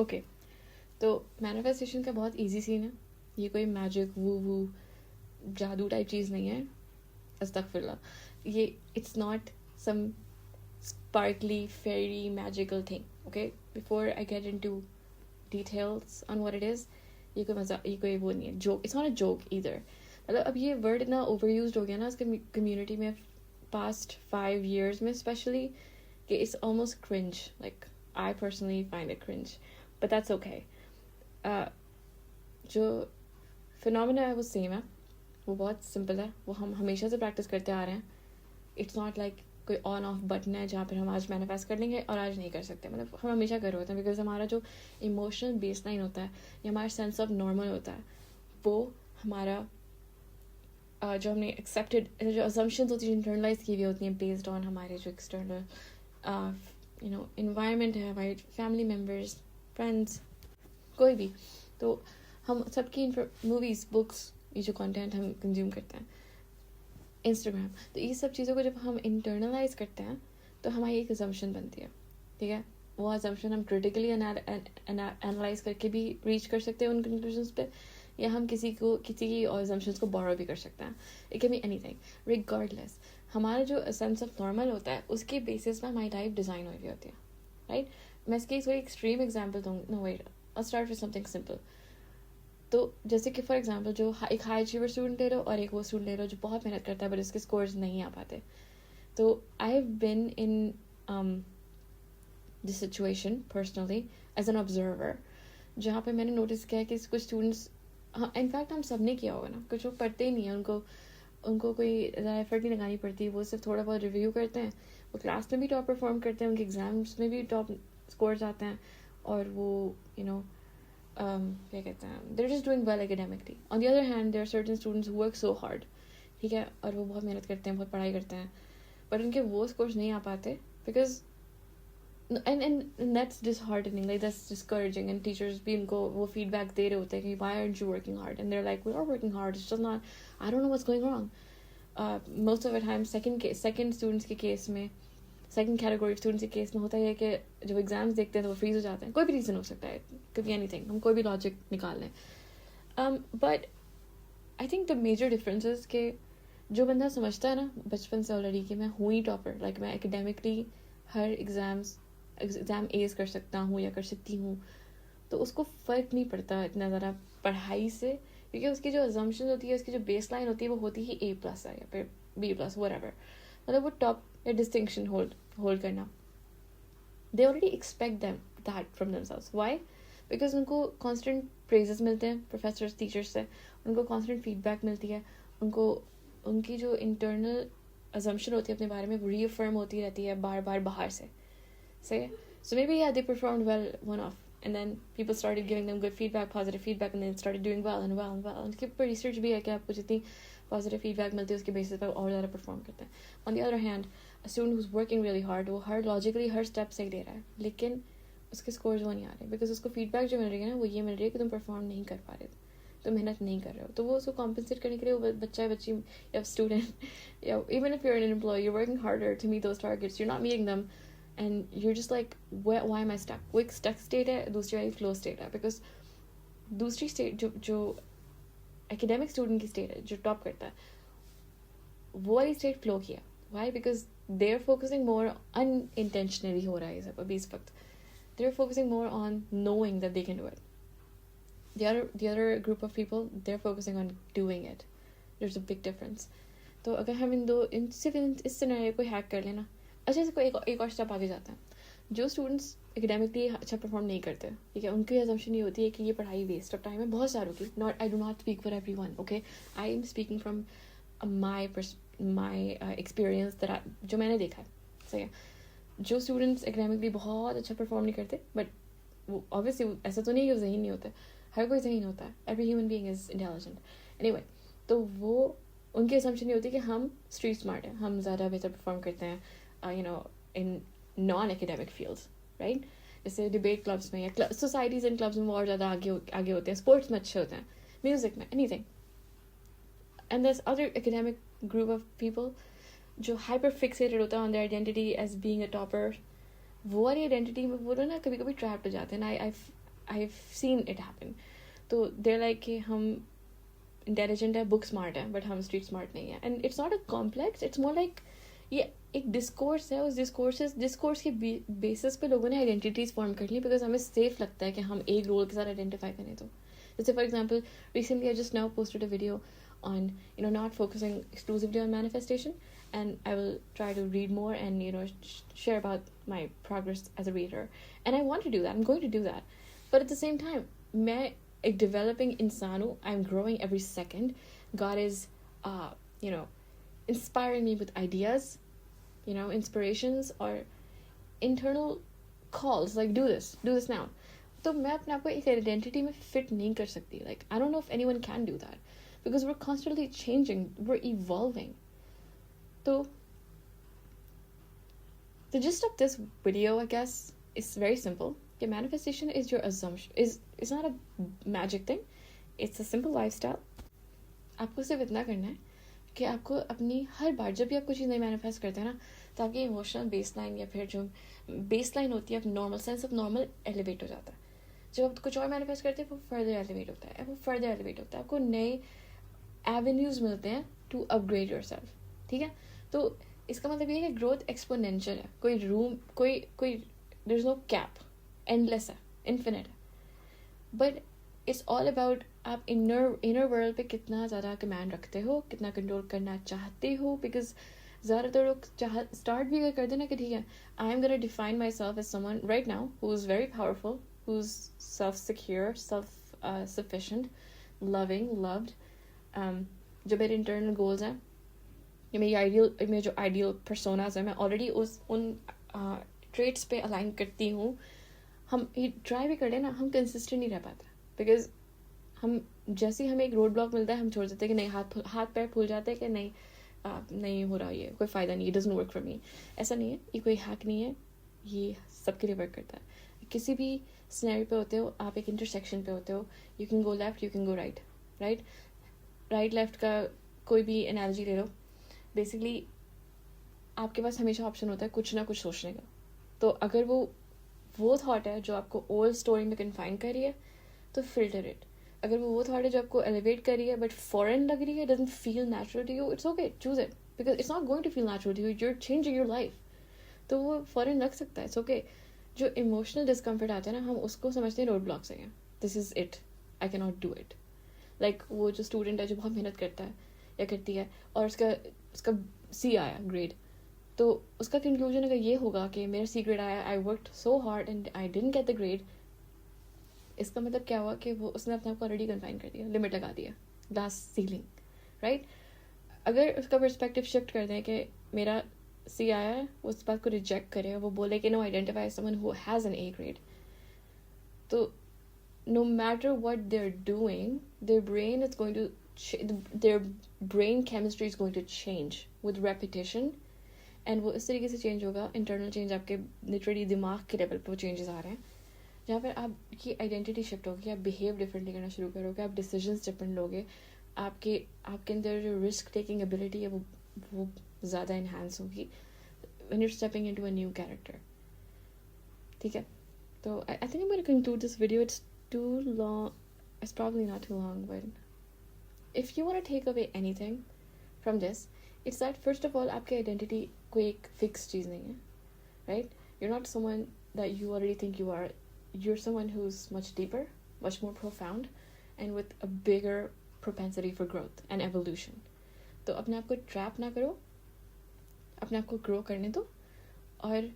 Okay, तो manifestation का बहुत इजी सीन है. ये कोई मैजिक वू जादू टाइप चीज़ नहीं है. अस्तगफिरुल्लाह. ये it's not some sparkly fairy magical thing. Okay, before I get into details on what it is, ये कोई मजा, ये कोई वो नहीं है, joke. It's not a joke either. मतलब अब ये word इतना overused हो गया ना इस community में past 5 years में especially कि it's almost cringe. Like I personally find it cringe, but that's okay. जो phenomena है वो same है, वो बहुत simple है, वो हम हमेशा से practice करते आ रहे हैं. It's not like कोई ऑन ऑफ बटन है जहाँ पर हम आज मैनिफेस्ट कर लेंगे और आज नहीं कर सकते. मतलब हम हमेशा कर रहे होते हैं बिकॉज हमारा जो इमोशनल बेस लाइन होता है या हमारा सेंस ऑफ नॉर्मल होता है वो हमारा जो हमने एक्सेप्टेड जो असम्पशंस होती है इंटरनलाइज की हुई होती हैं बेस्ड ऑन हमारे जो एक्सटर्नल इन्वायरमेंट है, हमारे फैमिली मेम्बर्स, फ्रेंड्स, कोई भी. तो हम सबकी मूवीज़, बुक्स, ये जो कंटेंट हम कंज्यूम करते हैं, इंस्टाग्राम, तो ये सब चीज़ों को जब हम इंटरनलाइज करते हैं तो हमारी एक अजम्पशन बनती है. ठीक है, वो अजम्पशन हम क्रिटिकली एनालाइज करके भी रीच कर सकते हैं उन कंक्लूजन्स पे, या हम किसी की अजम्पशंस को बोरो भी कर सकते हैं. It can be anything regardless. हमारा जो सेंस ऑफ नॉर्मल होता है उसके बेसिस में हमारी लाइफ डिज़ाइन हुई होती है. राइट, मैं इसकी एक एक्सट्रीम एग्जाम्पल दूँगी. No wait, I start with something simple. तो जैसे कि फॉर एग्जांपल जो एक हाई अचीवर स्टूडेंट ले लो और एक वो स्टूडेंट ले लो जो बहुत मेहनत करता है बट उसके स्कोर्स नहीं आ पाते. तो I have been in this situation personally as an observer, जहाँ पे मैंने नोटिस किया है कि कुछ स्टूडेंट्स, हाँ इनफैक्ट हम सब ने किया होगा ना, कुछ लोग पढ़ते ही नहीं है, उनको कोई ज़्यादा एफर्ट नहीं लगानी पड़ती, वो सिर्फ थोड़ा बहुत रिव्यू करते हैं, वो क्लास में भी टॉप परफॉर्म करते हैं, उनके एग्जाम्स में भी टॉप स्कोर्स आते हैं, और वो क्या कहते हैं, they're just doing well academically. On the other hand, there are certain students who work so hard, ठीक है, और वो बहुत मेहनत करते हैं, बहुत पढ़ाई करते हैं, बट उनके वो स्कोर्स नहीं आ पाते because and that's disheartening, like that's discouraging, and teachers भी उनको वो feedback दे रहे होते हैं कि why aren't you working hard, and they're like we are working hard, it's just not, I don't know what's going wrong. Most of the time second students के case में, second category students के case में होता है कि जब exams देखते हैं तो वो फ्रीज हो जाते हैं. कोई भी रीज़न हो सकता है, could be anything, हम कोई भी लॉजिक निकाल लें. But I think the major differences के जो बंदा समझता है ना बचपन से ऑलरेडी कि मैं हूँ ही टॉपर, लाइक मैं एकेडमिकली हर एग्ज़ाम एज कर सकता हूँ या कर सकती हूँ, तो उसको फ़र्क नहीं पड़ता इतना ज़्यादा पढ़ाई से, क्योंकि उसकी जो अजम्पशन होती है, उसकी जो बेस लाइन होती है वो होती ही A+ है या फिर B+, व्हाटएवर. मतलब वो टॉप या डिस्टिंक्शन होल्ड करना. They already expect that from themselves. Why? Because उनको कॉन्स्टेंट प्रेजेस मिलते हैं प्रोफेसर्स, टीचर्स से, उनको कॉन्स्टेंट फीडबैक मिलती है, उनको उनकी जो इंटरनल अजम्पशन होती है अपने बारे में वो रीअफर्म होती रहती है बार बार बाहर से. So maybe yeah, they performed well one off, and then people started giving them good feedback, positive feedback, and they started doing well and well and well. उसके ऊपर रिसर्च भी है कि आपको जितनी पॉजिटिव फीडबैक मिलती है उसके बेसिस पर और ज़्यादा परफॉर्म करते हैं. On the other hand, a student who's working really hard, वो हर लॉजिकली हर स्टेप सही दे रहा है, लेकिन उसके स्कोर्स वो नहीं आ रहे बिकॉज उसको फीडबैक जो मिल रही है ना वो ये मिल रही है कि तुम परफॉर्म नहीं कर पा रहे, तो मेहनत नहीं कर रहे हो. तो वो उसको कॉम्पनसेट करने के लिए वो बच्चा बच्ची या स्टूडेंट या even if you are an employ, you working harder to meet those targets, you not meeting them, and you're just like why am I stuck. वो एक stuck state है, दूसरी वाली flow state है, because दूसरी state जो academic student की state है जो top करता है, वो वाली state flow की है. Why? Because they're focusing more unintentionally हो रहा है ये सब अभी इस वक्त, they're focusing more on knowing that they can do it. The other group of people, they're focusing on doing it. There's a big difference. तो अगर हम सिर्फ इस सिनेरियो को हैक कर लेना, अच्छा से एक और स्टेप आगे जाता है. जो स्टूडेंट्स एकेडमिकली अच्छा परफॉर्म नहीं करते, ठीक है, उनकी असम्पशन ये होती है कि ये पढ़ाई वेस्ट ऑफ टाइम है बहुत सारों की. I do not speak for everyone, okay, I am speaking from my experience जो मैंने देखा है. सही है, जो स्टूडेंट्स एकेडमिकली बहुत अच्छा परफॉर्म नहीं करते, बट वो ऑब्वियसली ऐसा तो नहीं कि वो ज़हीन नहीं होता, हर कोई ज़हीन होता है, every human being is intelligent. Anyway, तो वो उनकी असम्पशन ये होती है कि हम स्ट्रीट स्मार्ट हैं, हम ज़्यादा बेहतर परफॉर्म करते हैं in non-academic fields, right? जैसे डिबेट क्लब्स में या सोसाइटीज़ एंड क्लब्स में वो और ज़्यादा आगे होते हैं, स्पोर्ट्स में अच्छे होते हैं, म्यूज़िक में, anything. And there's other academic group of people जो हाइपर फिक्सेटेड होता है on their identity as being a topper. वो वाली आइडेंटिटी में वो ना कभी कभी ट्रैप्ड हो जाते हैं. I've seen it happen. तो they're like कि हम इंटेलिजेंट है, बुक स्मार्ट है, बट हम स्ट्रीट स्मार्ट नहीं है. And it's not a complex, it's more like ये एक डिस्कोर्स है. उस डिस्कोर्स के बेसिस पे लोगों ने आइडेंटिटीज फॉर्म कर ली, बिकॉज हमें सेफ लगता है कि हम एक रोल के साथ आइडेंटिफाई करें. तो जैसे for example recently I just now posted a video on not focusing exclusively on manifestation, and I will try to read more and share about my progress as a reader, and I want to do that. I'm going to do that, but at the same time मैं एक developing इंसान हूँ. I'm growing every second. God is inspiring me with ideas, inspirations or internal calls like do this now. तो मैं अपने आप को एक आइडेंटिटी में फिट नहीं कर सकती. Like I don't know if anyone can do that, because we're constantly changing, we're evolving. So the gist of this video, I guess, is very simple. Okay, manifestation is your assumption, is not a magic thing. It's a simple lifestyle. आपको सिर्फ इतना करना है कि आपको अपनी हर बार जब भी आप कुछ चीज़ नहीं मैनिफेस्ट करते हैं ना, तो आपकी इमोशनल बेसलाइन या फिर जो बेसलाइन होती है, normal sense of normal elevate हो जाता है. जब आप कुछ और मैनिफेस्ट करते हैं वो फर्दर एलिवेट होता है. आपको नए एवेन्यूज मिलते हैं टू अपग्रेड योरसेल्फ. ठीक है, तो इसका मतलब ये है कि ग्रोथ एक्सपोनेंशियल है. कोई there is no cap, endless है, इन्फिनिट है. बट इट्स ऑल अबाउट आप इनर वर्ल्ड पे कितना ज़्यादा कमांड रखते हो, कितना कंट्रोल करना चाहते हो. बिकॉज ज़्यादातर लोग स्टार्ट भी कर देना कि ठीक है, I am gonna define myself as someone right now who is very powerful, who is self secure, self sufficient, loving, loved. जो मेरे इंटरनल गोल्स हैं, ये मेरे जो आइडियल पर्सोनाज हैं, मैं ऑलरेडी उन ट्रेट्स पे अलाइन करती हूँ. हम ये ट्राई भी कर लें ना, हम कंसिस्टेंट नहीं रह पाते. बिकॉज हम जैसे ही हमें एक रोड ब्लॉक मिलता है, हम छोड़ देते हैं कि नहीं, हाथ पैर फूल जाते हैं कि नहीं हो रहा, ये कोई फ़ायदा नहीं, it doesn't work for me. ऐसा नहीं है, ये कोई हैक नहीं है, ये सबके लिए वर्क करता है. किसी भी सिनेरियो पे होते हो, आप एक इंटरसेक्शन पे होते हो, you can go left, you can go right left का कोई भी एनालॉजी ले लो. बेसिकली आपके पास हमेशा ऑप्शन होता है कुछ ना कुछ सोचने का. तो अगर वो थॉट है जो आपको ओल्ड स्टोरी में कन्फाइन कर रही है, तो फिल्टर इट. अगर वो थॉट है जो आपको एलिवेट कर रही है बट फॉरेन लग रही है, doesn't feel natural to you, it's okay, choose it. Because it's not going to feel natural to you, you are changing your life. तो वो फॉरेन लग सकता है, इट्स ओके. जो इमोशनल डिस्कम्फर्ट आता है ना, हम उसको समझते हैं रोड ब्लॉक्स हैं. This is it, I can not do it. Like वो जो स्टूडेंट है जो बहुत मेहनत करता है या करती है, और उसका सी आया ग्रेड, तो उसका कंक्लूजन अगर ये होगा कि मेरा सी ग्रेड आया, I worked so hard and I didn't get the grade, इसका मतलब क्या हुआ कि वो उसने अपने आप को ऑलरेडी कन्फाइन कर दिया, लिमिट लगा दिया, ग्लास सीलिंग, राइट. अगर उसका पर्सपेक्टिव शिफ्ट कर दें कि मेरा सी आया है, वो उस बात को रिजेक्ट करे, वो बोले कि no, identify someone who has an A grade, तो no matter what they're doing, their brain chemistry is going to change with repetition. And वो इस तरीके से चेंज होगा, इंटरनल चेंज, आपके लिटरली दिमाग के लेवल पर वो चेंजेस आ रहे हैं, जहाँ पर आपकी आइडेंटिटी शिफ्ट होगी, आप बिहेव डिफरेंटली करना शुरू करोगे, आप डिसीजंस डिफरेंट लोगे, आपके अंदर जो रिस्क टेकिंग एबिलिटी है वो ज़्यादा इन्हांस होगी when you're stepping into a new character. ठीक है, तो I think I'm going to conclude this video. It's too long. It's probably not too long, but if you want to take away anything from this, it's that first of all, आपकी identity कोई एक fixed चीज़ नहीं है, right? You're not someone that you already think you are. You're someone who's much deeper, much more profound, and with a bigger propensity for growth and evolution. तो अपने आप को trap ना करो, अपने आप को ग्रो करने दो. और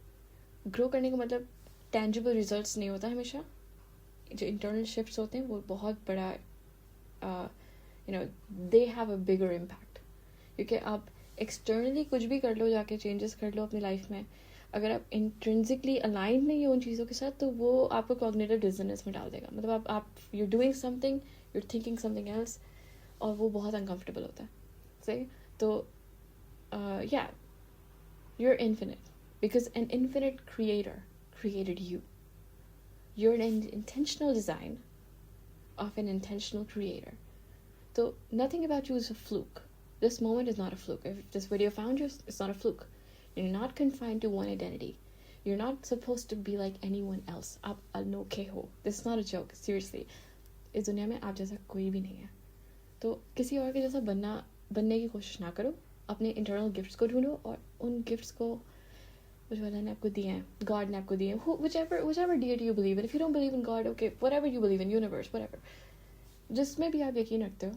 ग्रो करने का मतलब टेंजिबल रिजल्ट्स नहीं होता हमेशा. जो इंटरनल शिफ्ट्स होते हैं वो बहुत बड़ा they have a bigger impact. क्योंकि आप एक्सटर्नली कुछ भी कर लो, जाके चेंजेस कर लो अपनी लाइफ में, अगर आप इंट्रिंसिकली अलाइन नहीं हो उन चीज़ों के साथ, तो वो आपको कॉग्निटिव डिसोनेंस में डाल देगा. मतलब आप you doing something, you thinking something else, और वो बहुत अनकम्फर्टेबल होता है. सही. तो या you're infinite because an infinite creator created you. You're an intentional design of an intentional creator. So nothing about you is a fluke. This moment is not a fluke. If this video found you, it's not a fluke. You're not confined to one identity. You're not supposed to be like anyone else. आप अनोखे हो. This is not a joke. Seriously. इस दुनिया में आप जैसा कोई भी नहीं है. तो किसी और के जैसा बनने की कोशिश ना करो. अपने इंटरनल गिफ्ट्स को ढूंढो और उन गिफ्ट्स को which Allah ने आपको दिए हैं, God ने आपको दिए हैं, whichever deity you believe in. If you don't believe in God, okay, whatever you believe in, universe, whatever, जिसमें भी आप यकीन रखते हो.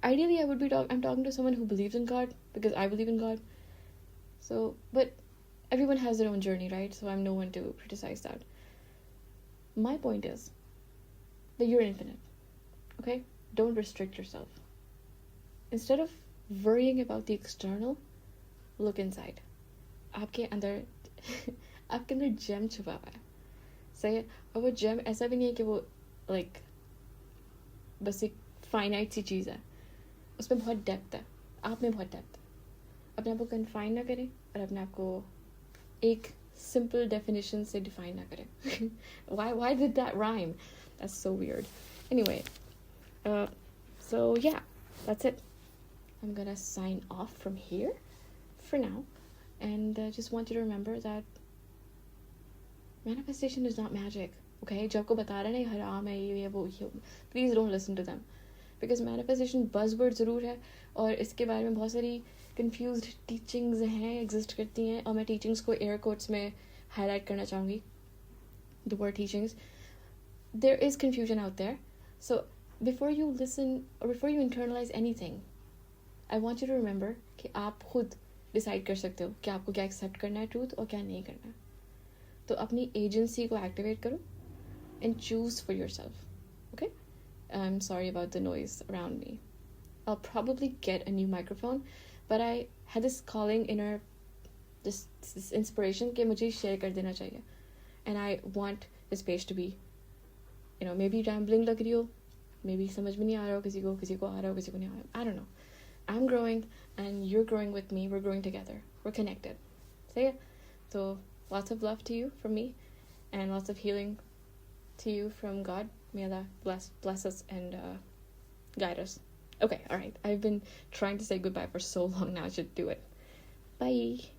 Ideally, I'm talking to someone who believes in God because I believe in God. So, but everyone has their own journey, right? So I'm no one to criticize that. My point is that you're infinite, okay? Don't restrict yourself. Instead of worrying about the external, look inside. आपके अंदर GeM छुपा हुआ है, सही है. और वो GeM ऐसा भी नहीं है कि वो लाइक बस एक फाइनाइट सी चीज़ है. उसमें बहुत डेप्थ है, आप में बहुत डेप्थ है. अपने आप को कन्फाइन ना करें और अपने आप को एक सिंपल डेफिनेशन से डिफाइन ना करें. why did that rhyme? That's so weird. Anyway, so yeah, that's it. I'm gonna sign off from here for now, and just want you to remember that manifestation is not magic, okay? जो आपको बता रहे हैं ना ये हराम है, ये वो, please don't listen to them, because manifestation buzzword ज़रूर है और इसके बारे में बहुत सारी confused teachings हैं, exist करती हैं, और मैं teachings को air quotes में highlight करना चाहूँगी. The word teachings, there is confusion out there. So before you listen or before you internalize anything, I want you to remember कि आप खुद डिसाइड कर सकते हो कि आपको क्या एक्सेप्ट करना है ट्रूथ और क्या नहीं करना है. तो अपनी एजेंसी को एक्टिवेट करो and choose for yourself, okay? I'm sorry about the noise around me. I'll probably get a new microphone, but I had this calling inner, this inspiration कि मुझे शेयर कर देना चाहिए, and I want this page to be, you know, maybe rambling लग रही हो, maybe समझ में नहीं आ रहा हो किसी को आ रहा हो, किसी को नहीं आ रहा. I don't know. I'm growing and you're growing with me. We're growing together. We're connected. So yeah. So lots of love to you from me, and lots of healing to you from God. May Allah bless us and guide us. Okay, all right. I've been trying to say goodbye for so long now. I should do it. Bye.